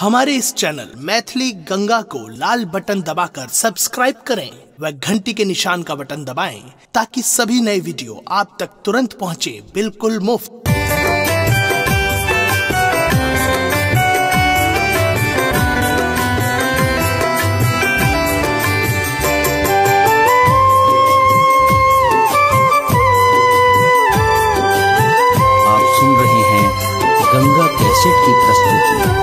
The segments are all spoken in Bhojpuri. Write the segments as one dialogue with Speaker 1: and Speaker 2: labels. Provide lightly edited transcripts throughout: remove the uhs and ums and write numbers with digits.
Speaker 1: हमारे इस चैनल मैथिली गंगा को लाल बटन दबाकर सब्सक्राइब करें व घंटी के निशान का बटन दबाएं ताकि सभी नए वीडियो आप तक तुरंत पहुंचे बिल्कुल मुफ्त।
Speaker 2: आप सुन रहे हैं गंगा कैसेट की प्रस्तुति।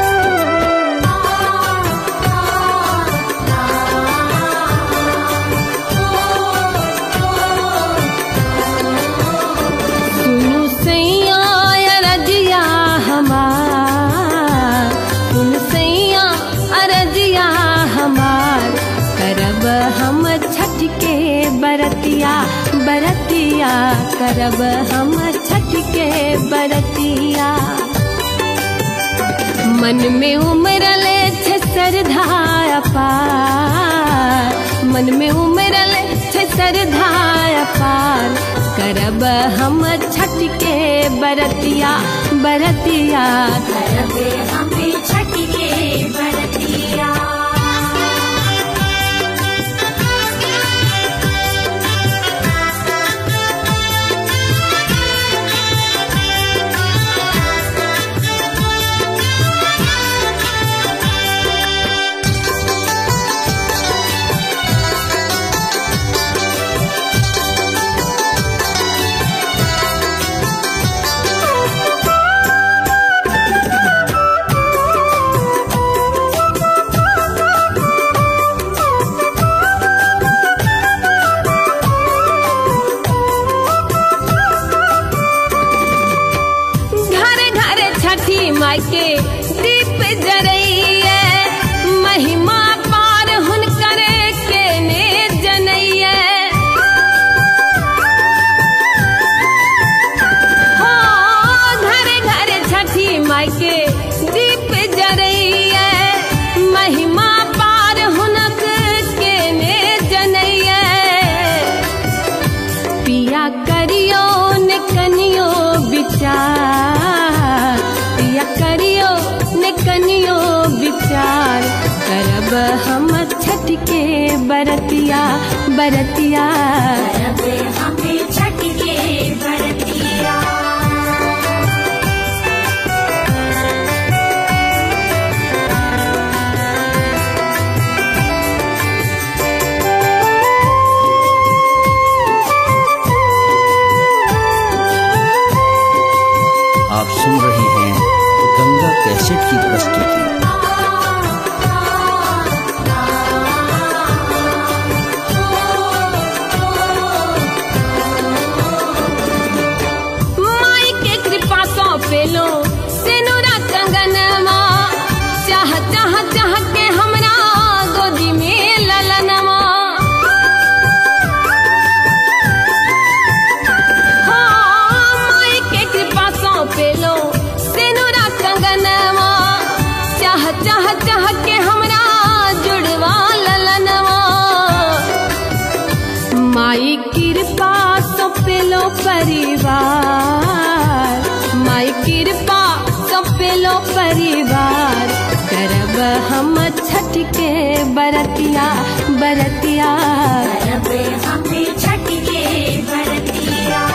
Speaker 3: हम छठ के बरतिया बरतिया करब हम छठ के बरतिया। मन में उमरल छे श्रद्धा अपार, मन में उमरल छे श्रद्धा अपार। करब हम छठ के बरतिया बरतिया करब हम छठ के बरतिया। माई के दीप जरइए महिमा पार हुनकर के ने जनइए। हो घरे घरे छठी माई के दीप जरइए महिमा पार हुनक के ने जनइए। पिया करियो ने कनियो विचार, करियो ने कनियो विचार। करब हम छठ के बरतिया बरतिया करब हम छठ के बरतिया।
Speaker 2: आप सुन रहे हैं गंगा कैसेट की प्रस्तुति।
Speaker 3: माई के कृपा सौंपेलो सेनुरा कंगनवा, चाह चाह चाह के हमरा गोदी में ललनवा। माई के कृपा सौंपेलो सेनुरा कंगनवा, चाह चाह चाह के हमरा जुड़वा ललनवा। माई कृपा सौंपेलो परिवार, माई कृपा सौंपेलो परिवार। करब हम छठ के बरतिया बरतिया करब हम छठ के बरतिया।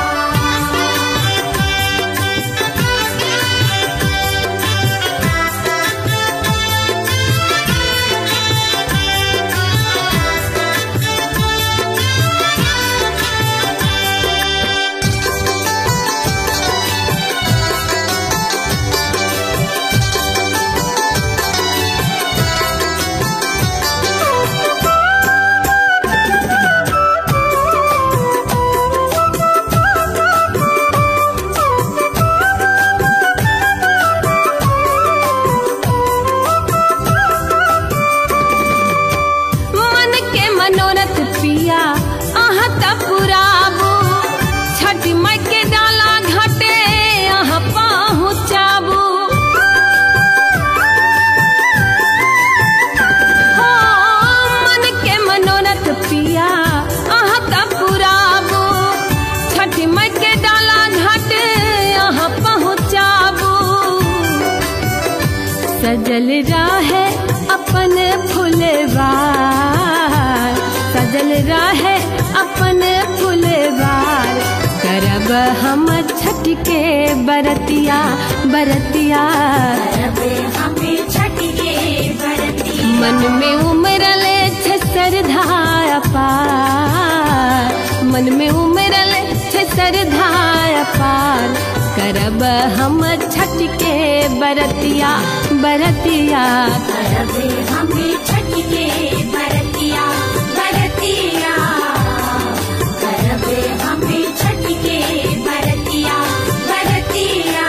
Speaker 3: राहे अपन फुलवार, सजल राहे अपन फुलवार। करब हम छठ के बरतिया बरतिया, मन में उमरल छे श्रद्धा अपार, मन में उमरल छे श्रद्धा अपार। करब हम छठ के बरतिया बरतिया,
Speaker 4: हम छठ के बरतिया बरतिया, करब हम छठ के बरतिया बरतिया,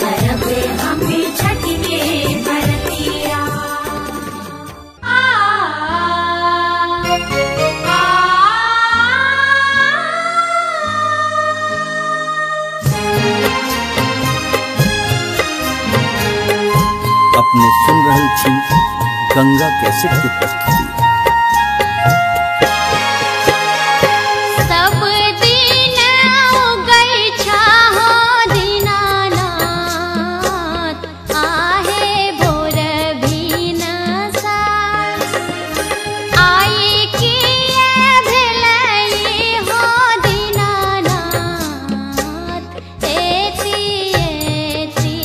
Speaker 4: करब हम छठ के बरतिया।
Speaker 2: अपने सुन रहल छी गंगा कैसेट की प्रस्तुति।
Speaker 4: सब दिन उगै छहो दीनानाथ, आहे भोर भिनसा। आई किए भेलै हो दीनानाथ, एति एति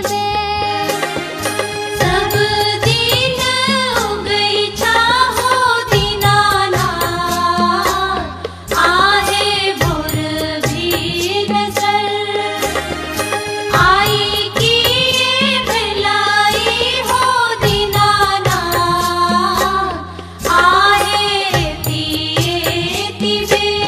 Speaker 4: बेर। सब दिन उगै छहो दीनानाथ, आहे भोर भिनसर। आई किए भेलै हो दीनानाथ, आहे एति एति बेर।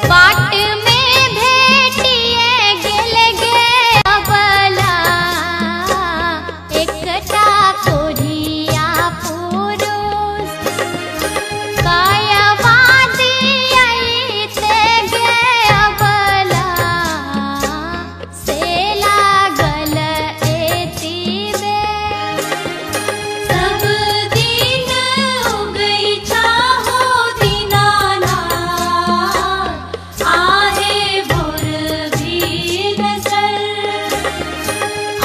Speaker 4: बाट में भेटिए गेल गे अबला, एकटा कोढ़िया पुरुष। कायवा दियैते गे अबला, से लागल एति बेर। सब दिन उगै छहो दीनानाथ, आहे भोर भिनसर।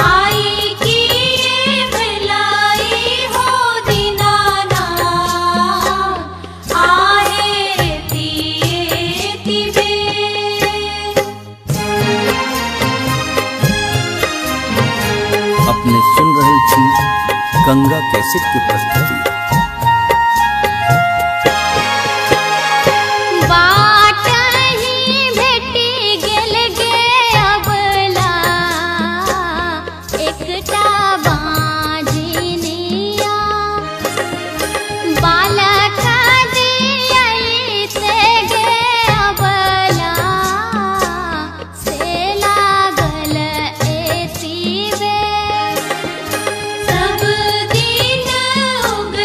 Speaker 4: आई किए भेलै हो दीनानाथ, आहे एति एति बेर।
Speaker 2: अपने सुन रहल छी गंगा कैसेट की प्रस्तुति।
Speaker 4: बाटहि भेटि गेल गे अबला, एकटा बाँझिनिया। बालक दियैते गे अबला, से लागल एति बेर। सब दिन उगै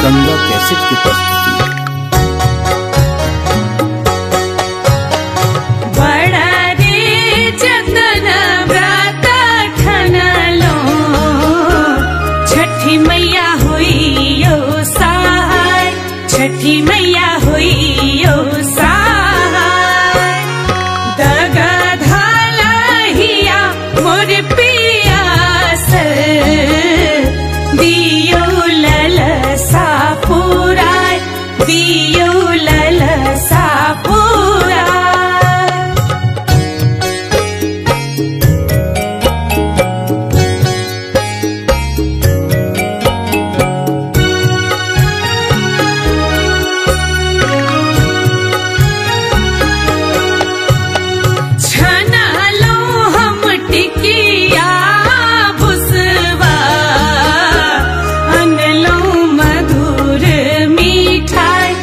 Speaker 2: गंगा कैसेट की प्रस्तुति।
Speaker 5: बड़ा रे जतन व्रत ठनलो, छठी मैया हुई यो सहाय, छठी मैया हुई यो सहाय। दगा धालहिया मोर पियास, दियो ललसा पुराय, दियो ललसा पुराय। छनलो हम टिकिया भुसवा, अनलो मधुर मिठाई,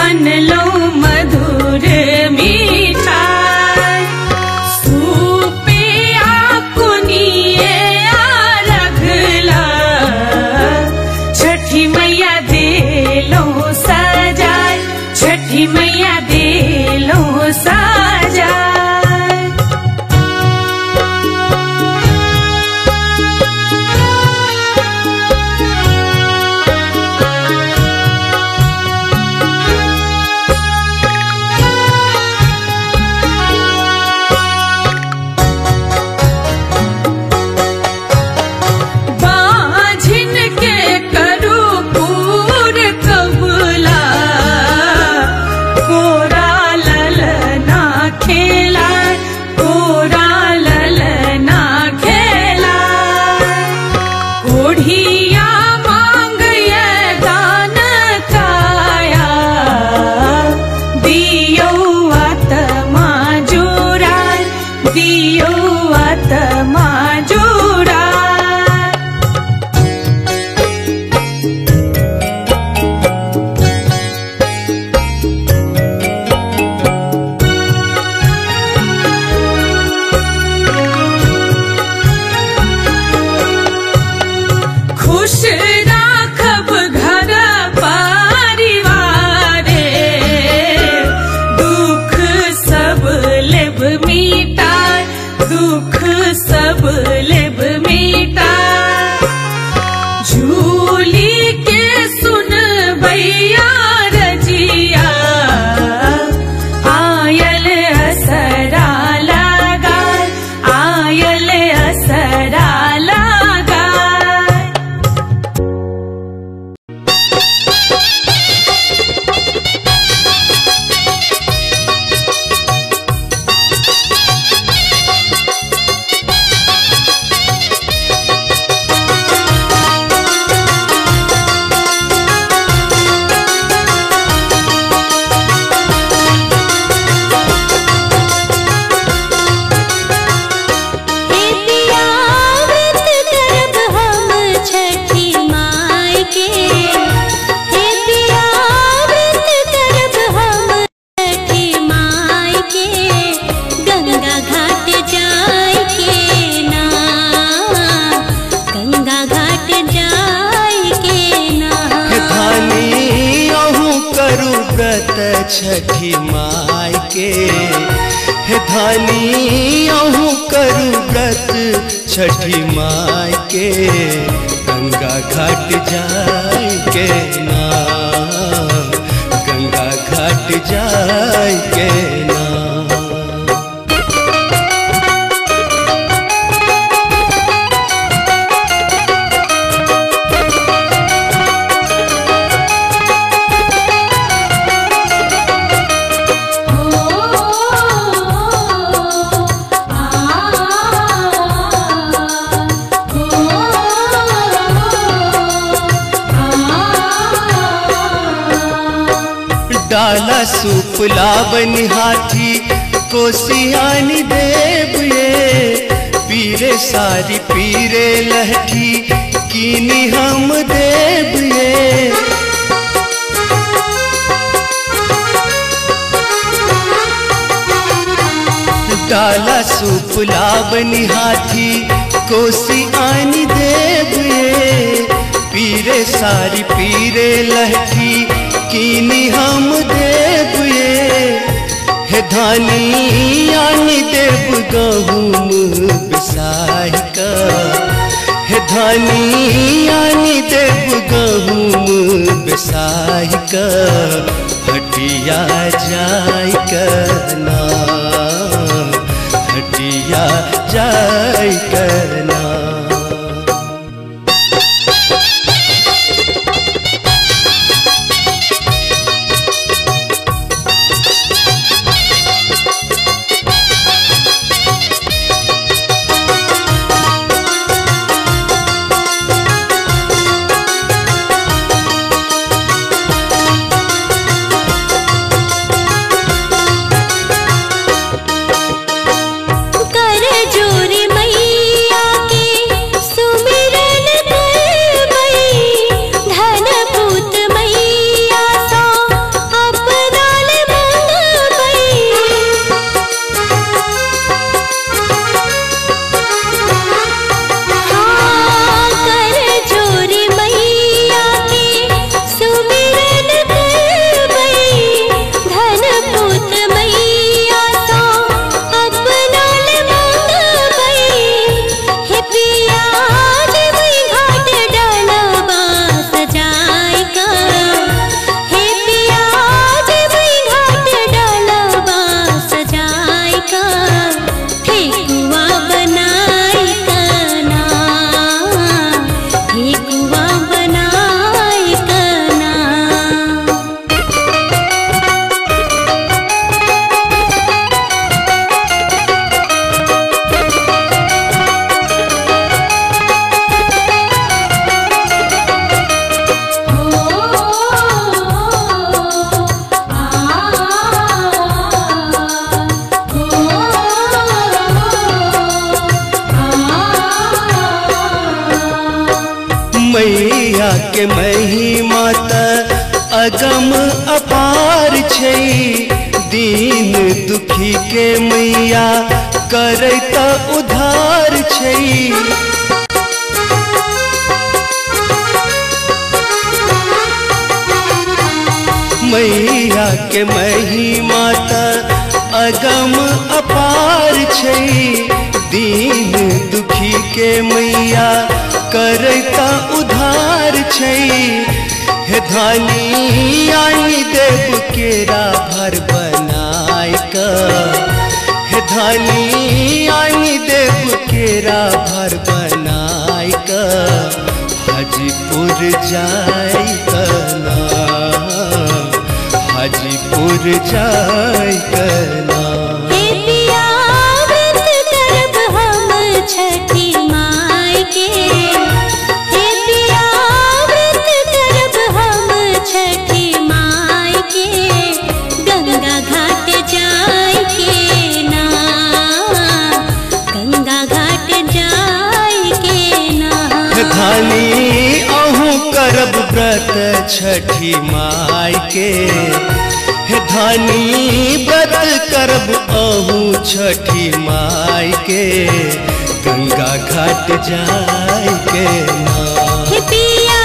Speaker 5: अनलो मधुर मिठाई। सुपिया कुनिए रखला, छठी मैया देलो सजाय, छठी मैया देलो सजाय। बाझिन के करू पूर कबूला, कोरा ललना खेला, कोरा ललना खेला। कोढ़िया मांगय दान काया, दियो आत्मा जुराय, दियो आत्मा जुराय। खुश राखब घर परिवारे, दुख सब लेब मिटाय, दुख सब लेब मिटाय। झूली के सुन बैया रजिया, आयल असरा लगाय, आयल असरा लगाय।
Speaker 4: हे पिया व्रत करब हम छठी माई के, हे पिया व्रत करब हम छठी माई के। गंगा घाट जाय के ना, गंगा घाट जाय के ना।
Speaker 6: धानी अहूँ करू व्रत छठी माई के, हे धानी अहूँ करू व्रत छठी माई के। गंगा घाट जाय के ना, गंगा घाट जाय के ना। डाला सुपला बनि हाथी कोसियानी देव ये, पीरे सारी पीरे लहठी कीनी हम देव ये। डाला सुपला बनि हाथी कोसी आनी देव ये, पीर पीरे सारी पीरे लहठी कीनी हम देव ये हे धानी आनी देव गहुम बिसाही का हे धानी आनी देव गहुम बिसाही का हटिया जाय करना हटिया जाय करना। मैया के महिमा त अगम अपार छै दीन दुखी के मैया करैत उधार छै। मैया के महिमा त अगम अपार छै दीन दुखी के मैया करैता उधार छै हे धानी आनी देव केरा भर बनाय का हे धानी आनी देव केरा भर बनाय का हाजीपुर जाय कना हाजीपुर जाय कना।
Speaker 4: छठी माई के हे पिया व्रत करब हम छठी माई के गंगा घाट जाय के ना गंगा घाट जाय के ना।
Speaker 6: धानी अहूँ करब व्रत छठी माई के हे धानी व्रत करब अहूँ छठी माई के गंगा घाट जाय के ना।
Speaker 4: हे पिया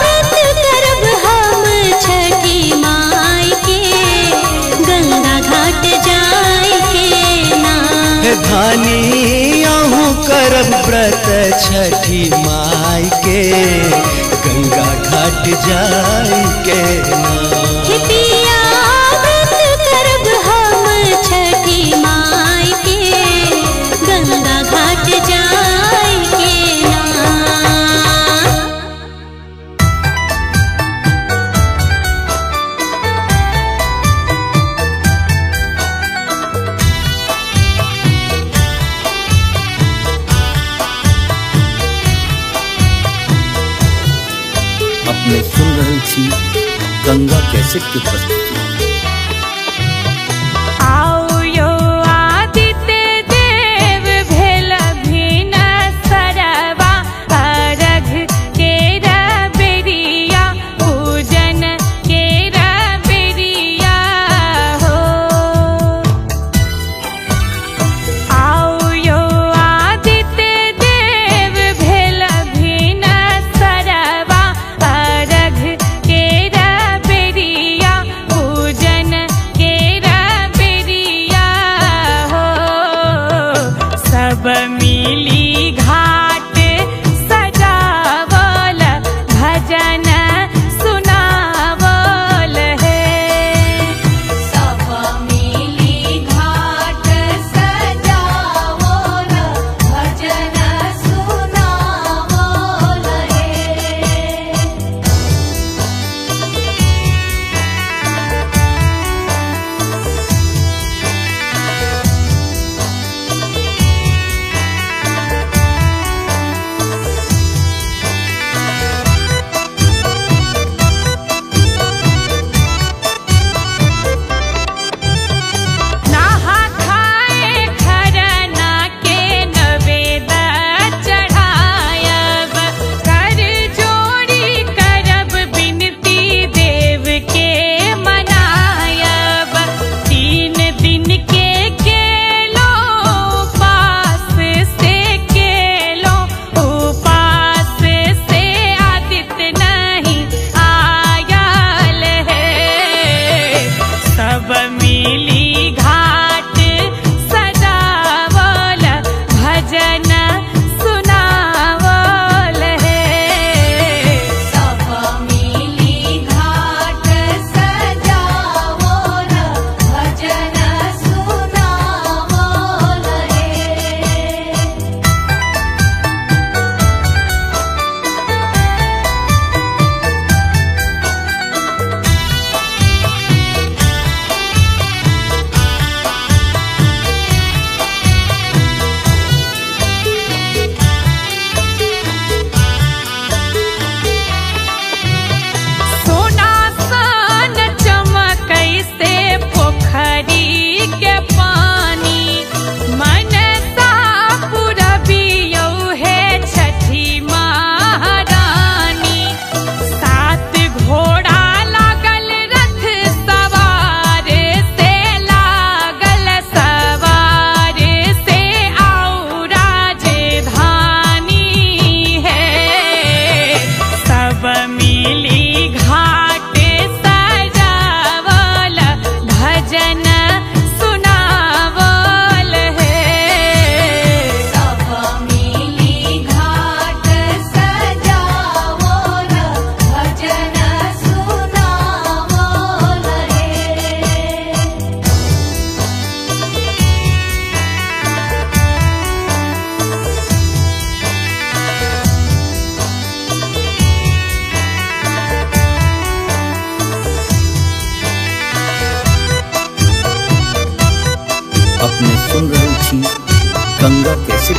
Speaker 4: व्रत करब हम छठी माई के गंगा घाट जाय के ना।
Speaker 6: हे धानी अहूँ करब व्रत छठी माई के गंगा घाट जाय के ना।
Speaker 4: हे पिया व्रत करब हम छठी माई के गंगा घाट जाय के ना।
Speaker 2: अपने सुन रही थी गंगा कैसेट की प्रस्तुति।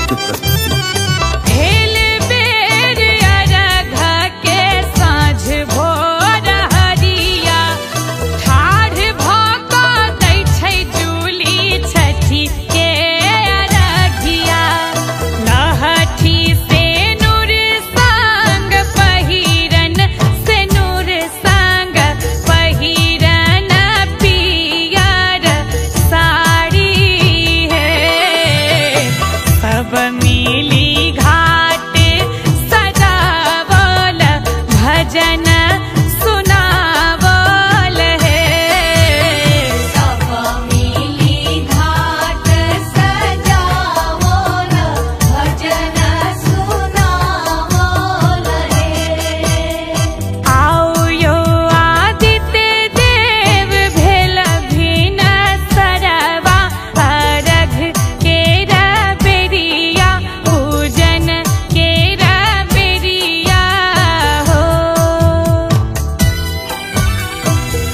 Speaker 2: कैसेट की प्रस्तुति।
Speaker 5: हेल बेर अरघ के साँझ भोर हरिया, ठाढ़ भऽ कऽ दै छै जूली छठी के अरघिया। लहठी से नूर संग पहिरन, से नूर संग पहिरन पियर साड़ी है। सब मिली घाट सजावल, भजन सुनावल है। सब मिली घाट सजावल, भजन सुनावल है। आओ यो आदित्य देव भेल भिन सरवा, अरघ केरा बेरिया, पूजन केरा बेरिया हो।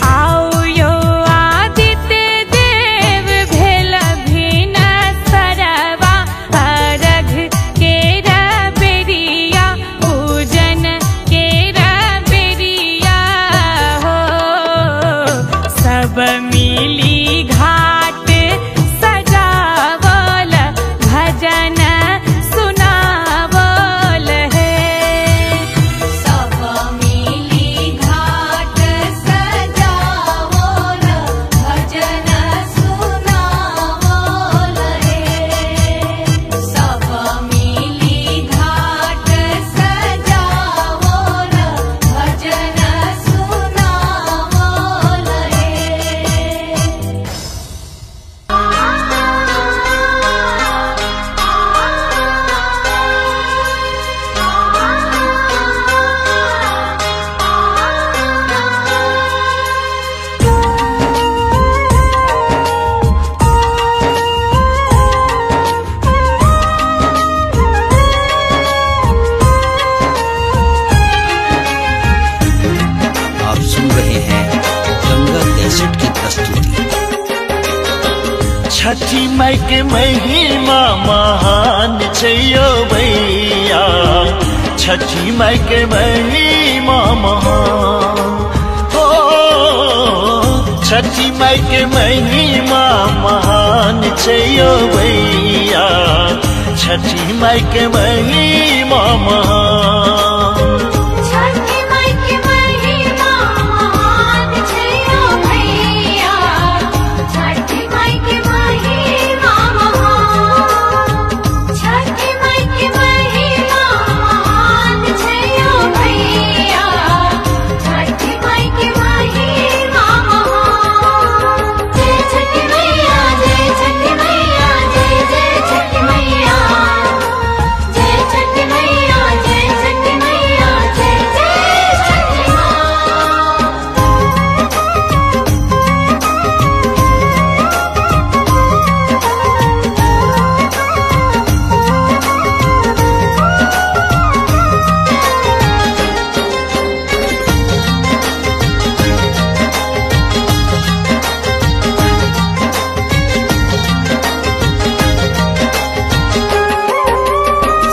Speaker 5: आओ यो आदित्य देव भेल भिन सरवा, अरघ केरा बेरिया, पूजन केरा बेरिया हो। सब मिली घाट सजावल, भजन सुनावल है। सब मिली घाट सजावल, भजन सुनावल है। सब मिली घाट सजावल, भजन सुनावल है।
Speaker 2: आप सुन रहे हैं गंगा कैसेट की प्रस्तुति।
Speaker 6: छठी माई के महिमा महान छैयो भैया, छठी माई के महिमा महान हो। छठी माई के महिमा महान छैयो भैया, छठी माई के महिमा महान।
Speaker 3: छठी माई के महिमा महान छैयो भैया, छठी माई के महिमा महान। छठी माई के महिमा महान छैयो भैया, छठी माई के महिमा महान। जय छठी मैया, जय छठी मैया, जय जय छठी मैया। जय छठी मैया, जय छठी मैया, जय जय छठी माँ।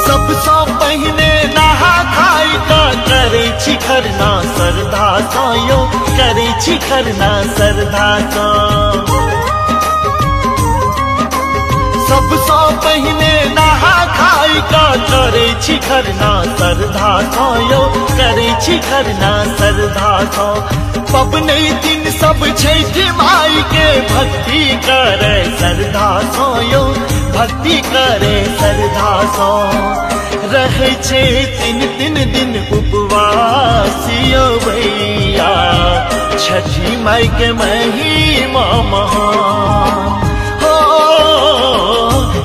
Speaker 6: सबसँ पहिने नहा खाइ कऽ करै छी खरना श्रद्धा सँ यौ, करै छी खरना श्रद्धा सँ। सबसँ पहिने नहा खाइ कऽ करै छी खरना श्रद्धा सँ यौ, करै छी खरना श्रद्धा सँ। पबनैतिन सब छठि माई के भक्ति करे श्रद्धा सँ यौ, भक्ति करे श्रद्धा सँ। रहै छै तीन तीन दिन उपवास यौ भैया, छठी माई के महिमा महान हो।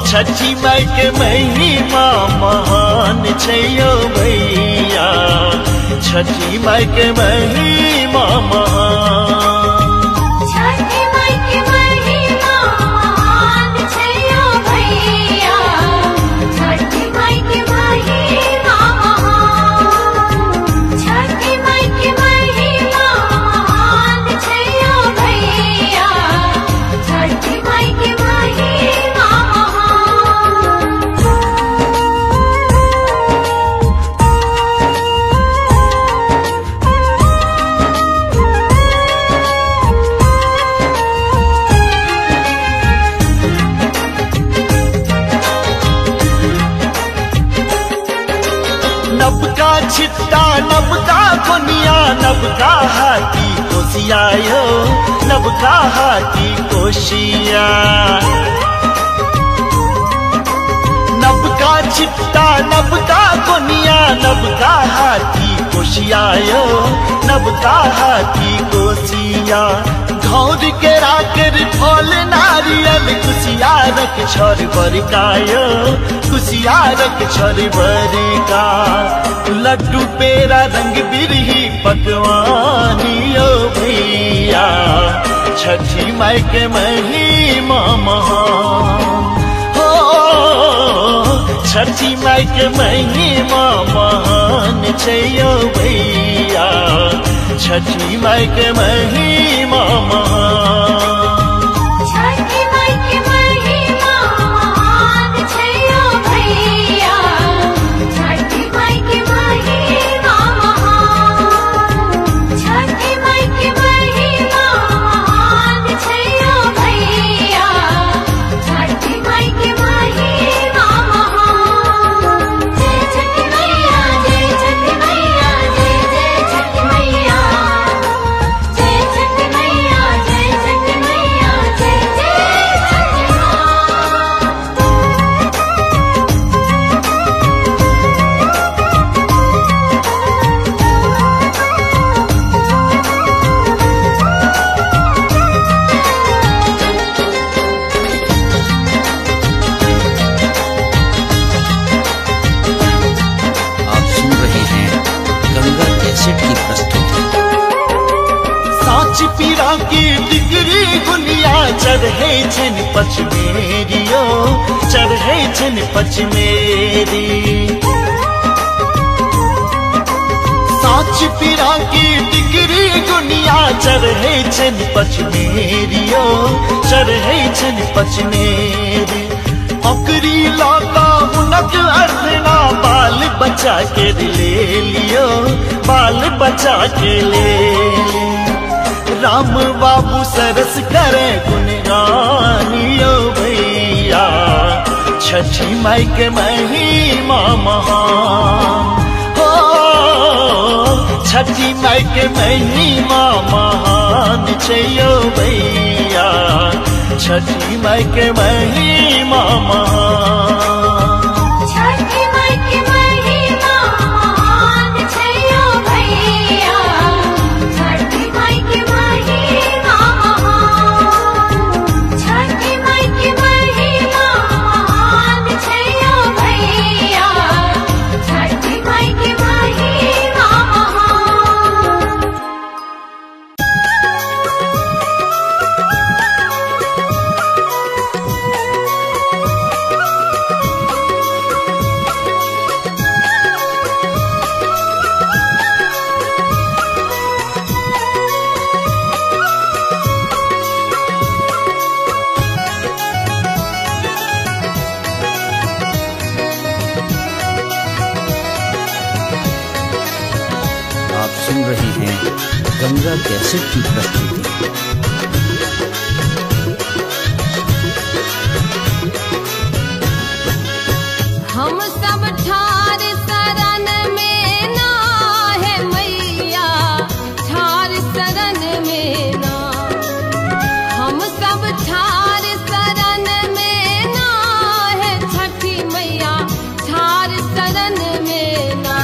Speaker 6: छठी माई के महिमा महान छैयो भैया, छठी माई के महिमा महान।
Speaker 3: छठी माई के महिमा महान छैयो भैया, छठी माई के महिमा महान। छठी माई के महिमा महान छैयो भैया, छठी माई के महिमा महान।
Speaker 6: छिट्टा नबका कोनिया नबका हाथी कोसियायो नबका हाथी कोशिया नबका छिट्टा नबका कोनिया नबका हाथी कोशियायो नबका हाथी कोसिया घौर के राकर फल नारियल कुसियारक छोर बरकायो कुसियारक छोर बरका लड्डू पेड़ा रंग बिरही पकवानियो भैया छठी माई के महिमा महान हो छठी माई के महिमा महान छैयो भैया छठी माई के महिमा महान
Speaker 5: छठी माई के महिमा महान छैयो भैया छठी माई के महिमा महान छठी माई के महिमा महान छैयो भैया छठी माई के महिमा महान जय छठी मैया जय छठी मैया जय जय छठी मैया जय छठी मैया जय छठी मैया जय जय छठी
Speaker 2: आप सुन रहे हैं गंगा कैसेट की प्रस्तुति।
Speaker 6: साच पीरा की डिग्री गुनिया चढ़े छन पचमेरियो चढ़े छन पचमेरी साच पीरा की डिग्री गुनिया चढ़े छन पचमेरियो चढ़े छन पचमेरी ओकरी लौटा हुनक अर्धना बाल बचा के ले लियो बाल बचा के ले राम बाबू सरस करे गुणगानियो भैया छठी माई के महिमा महान हो छठी माई के महिमा महान छैयो भैया छठी माई के महिमा महान
Speaker 5: छठी माई के महिमा महान छैयो भैया छठी माई के महिमा महान छठी माई के महिमा महान छैयो भैया छठी माई के महिमा महान
Speaker 2: आप सुन रहे हैं गंगा कैसेट की प्रस्तुति।
Speaker 3: हम सब ठार शरण में ना है मैया ठार शरण में ना हम सब ठार शरण में ना है छठी मैया ठार शरण में ना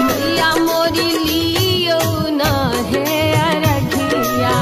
Speaker 3: मैया मोरी लियो ना है अरघिया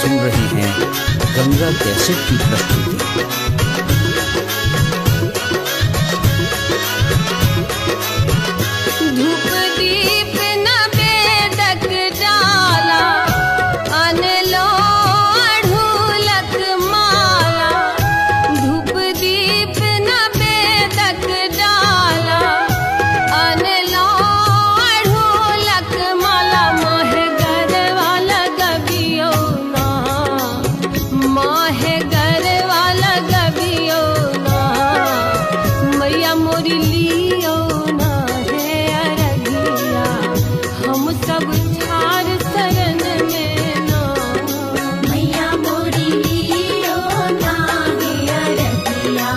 Speaker 2: सुन रहे हैं गंगा कैसेट की प्रस्तुति।
Speaker 3: धूप दीप न बेदक डाला, अनलो अढ़ूलक माला। धूप दीप न बेदक डाला, अनलो अढ़ूलक माला। माहे गरवाला गबियो ना, माहे गरवाला गबियो ना, मैया मोरी लियो ना है अरगिया। हम सब ठार शरण में ना,
Speaker 5: मैया मोरी लियो ना है अरगिया।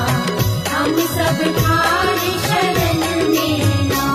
Speaker 5: हम सब ठार शरण में ना।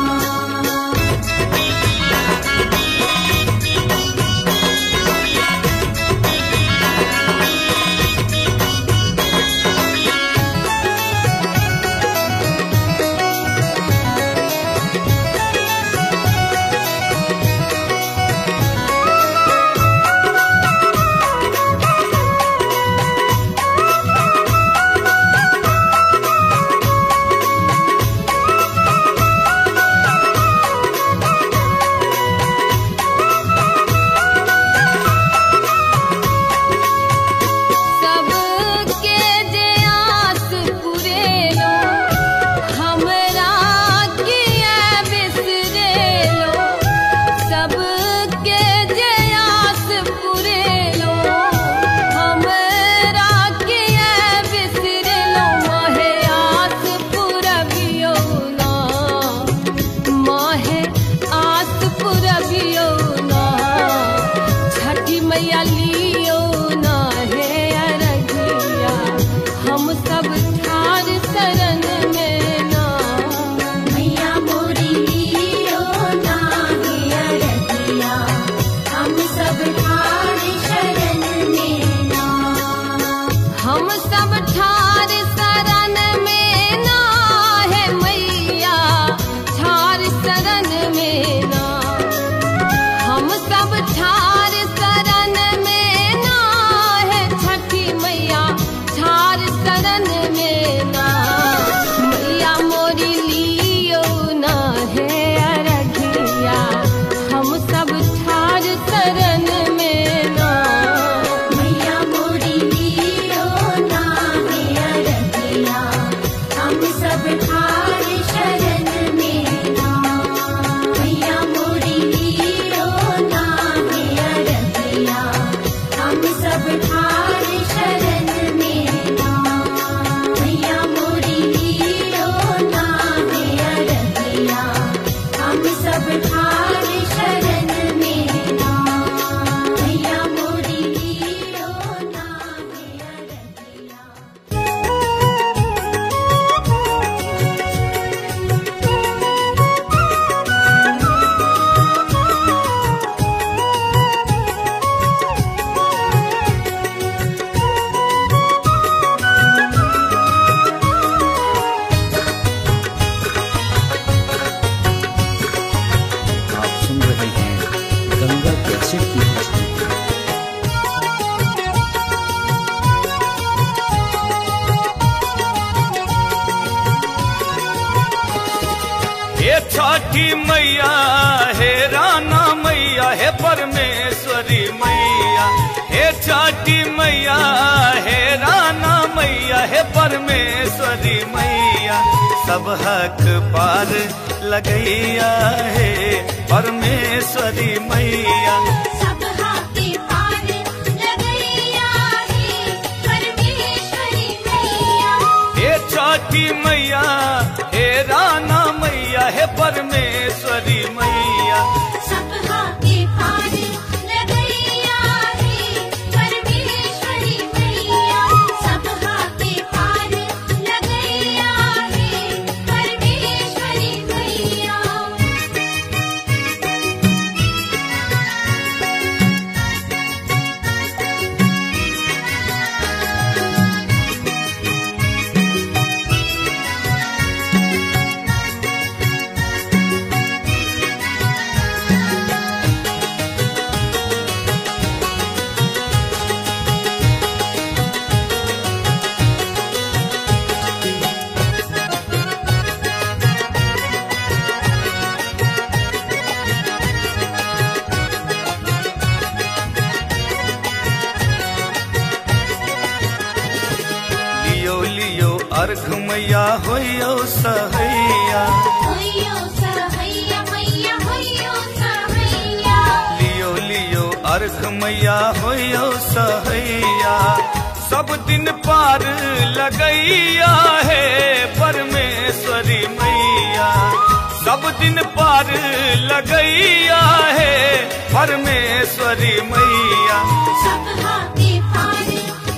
Speaker 3: सबके जे आस पुरेलो, हमरा किया बिसरेलो। सबके जे आस पुरेलो, हमरा किया बिसरेलो। माहे आस पुरबियो ना, माहे आस पुरबियो ना, छठी मैया लियो ना है अरगिया। हम सब ठार शरण में ना,
Speaker 5: मैया मोरी लियो ना है अरगिया। हम सब ठार शरण में ना।
Speaker 3: हम सब ठार शरण में ना है मैया, ठार शरण में ना। हम सब ठार शरण में ना है छठी मैया, ठार शरण में ना। मैया मोरी लियो ना है अरगिया। हम सब ठार शरण में ना,
Speaker 5: मैया मोरी लियो ना है अरगिया। हम सब ठार शरण में ना। मैया मोरी लियो ना है अरगिया। हम सब ठार शरण में ना। मैया मोरी लियो ना है अरगिया। हम सब ठार शरण में ना। मैया मोरी लियो ना है अरगिया।
Speaker 2: आप सुन रहे हैं गंगा कैसेट की प्रस्तुति।
Speaker 6: हे छठी मैया, हे राना मैया, हे परमेश्वरी मैया। हे छठी मैया, हे राना मैया, हे परमेश्वरी मैया। सब हक पार लगैया है परमेश्वरी मैया।
Speaker 5: सब हाथी पार लगैया है परमेश्वरी मैया।
Speaker 6: हे छठी मैया, हे राना मैया, हे परमेश्वरी मैया।
Speaker 5: सब हाथी पार लगैया है परमेश्वरी मैया। सब हाथी पार लगैया है परमेश्वरी मैया।
Speaker 7: मैया होइयो सहैया
Speaker 5: होइयो सहैया मैया होइयो सहैया
Speaker 7: लियो लियो अर्घ मैया होइयो सहैया सब दिन पार लगैया है परमेश्वरी मैया सब दिन पार लगैया है परमेश्वरी मैया
Speaker 5: सब हाथे पार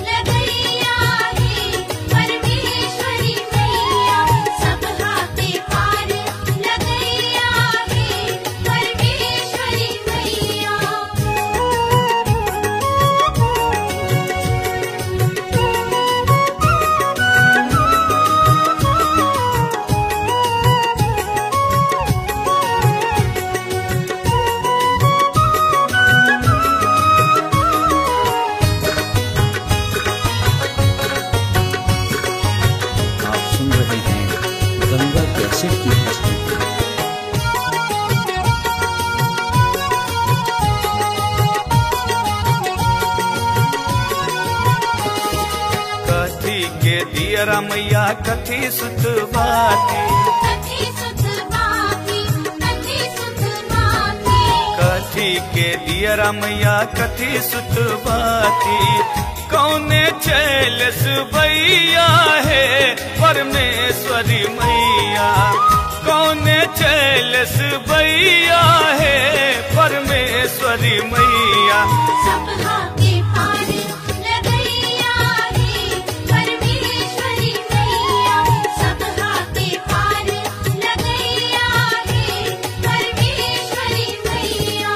Speaker 5: लगैया है परमेश्वरी मैया सब हाथे पार लगैया है परमेश्वरी मैया
Speaker 2: आप सुन रहे हैं गंगा कैसेट की प्रस्तुति।
Speaker 7: कथी के दियरा मैया कथी सुत बाती
Speaker 5: कथी सुत बाती कथी सुत बाती
Speaker 7: कथी के दियरा मैया कथी सुत बाती कौने चैलस बैया है परमेश्वरी मैया कौने चैलस बैया है परमेश्वरी मैया
Speaker 5: सब हाथे पार लगैया है परमेश्वरी मैया सब हाथे पार लगैया है परमेश्वरी मैया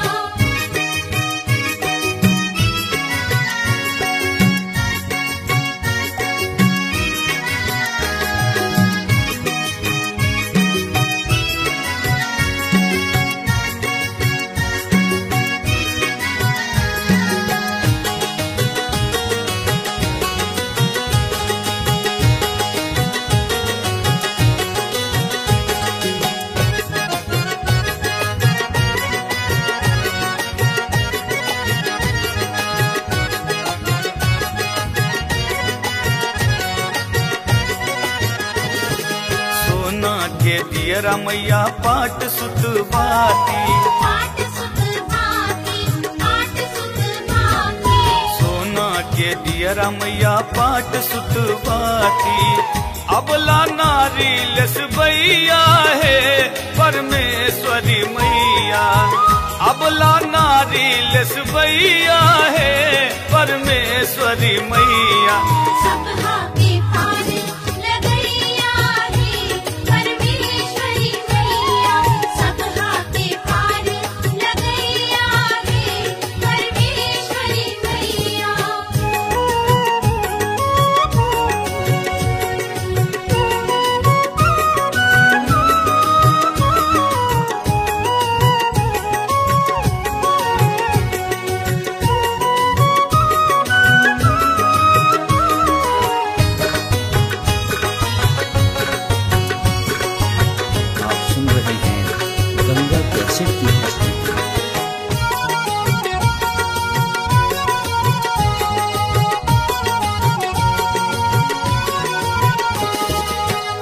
Speaker 7: सोना के दियरा मैया पाट सुत बाती
Speaker 5: पाट सुत बाती पाट सुत बाती
Speaker 7: सोना के दियरा मैया पाट सुत बाती अबला नारी लस बैया है परमेश्वरी मैया अबला नारी लस बैया है परमेश्वरी मैया
Speaker 5: सब हाथे पार लगैया है परमेश्वरी मैया सब हाथे पार लगैया है परमेश्वरी मैया
Speaker 2: आप सुन रहे हैं गंगा कैसेट की प्रस्तुति।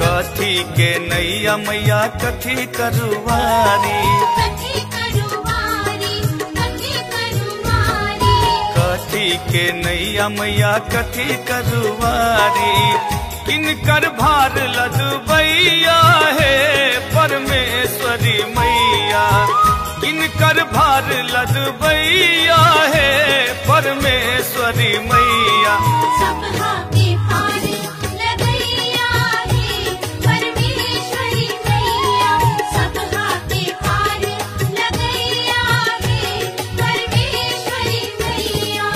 Speaker 7: कथी के नैया मैया कथी करुवारी
Speaker 5: कथी करुवारी कथी करुवारी
Speaker 7: कथी के नैया मैया कथी करुवारी किनकर भार लदबैया है परमेश्वरी मैया किनकर भार लदबैया है परमेश्वरी मैया
Speaker 5: सब हाथे पार लगैया है परमेश्वरी मैया सब हाथे पार लगैया है परमेश्वरी मैया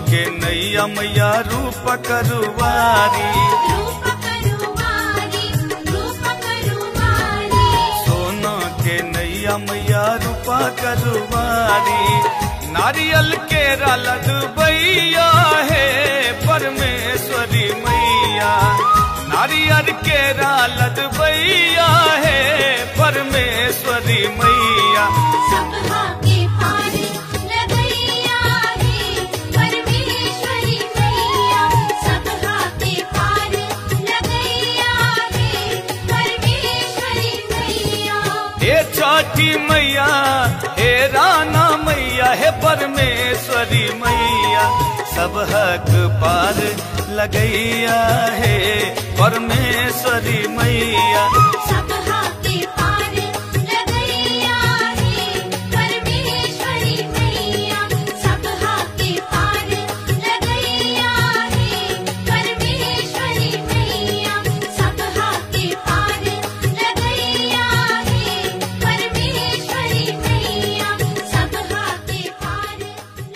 Speaker 7: के नैया मैया रूप करुवारी,
Speaker 5: रूप करुवारी, रूप करुवारी।
Speaker 7: सोना के नैया मैया रूप करुवारी। नारियल के रलद बैया है परमेश्वरी मैया, नारियल के रलद बैया है परमेश्वरी मैया।
Speaker 5: सबहा के पार लगैया है परमेश्वरी मैया, सबहा के पार लगैया है परमेश्वरी मैया।
Speaker 7: हे छठी मैया, हे राना मैया, हे परमेश्वरी मैया, सब हक पार लगैया है परमेश्वरी मैया।
Speaker 5: सबहा के पार लगैया है परमेश्वरी मैया, सबहा के पार लगैया है परमेश्वरी मैया, सबहा के पार लगैया है परमेश्वरी मैया, सबहा के पार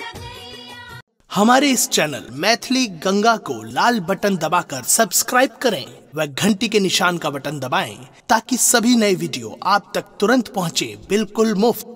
Speaker 5: लगैया।
Speaker 1: हमारे इस चैनल मैथिली गंगा को लाल बटन दबाकर सब्सक्राइब करें व घंटी के निशान का बटन दबाएं ताकि सभी नए वीडियो आप तक तुरंत पहुंचे बिल्कुल मुफ्त।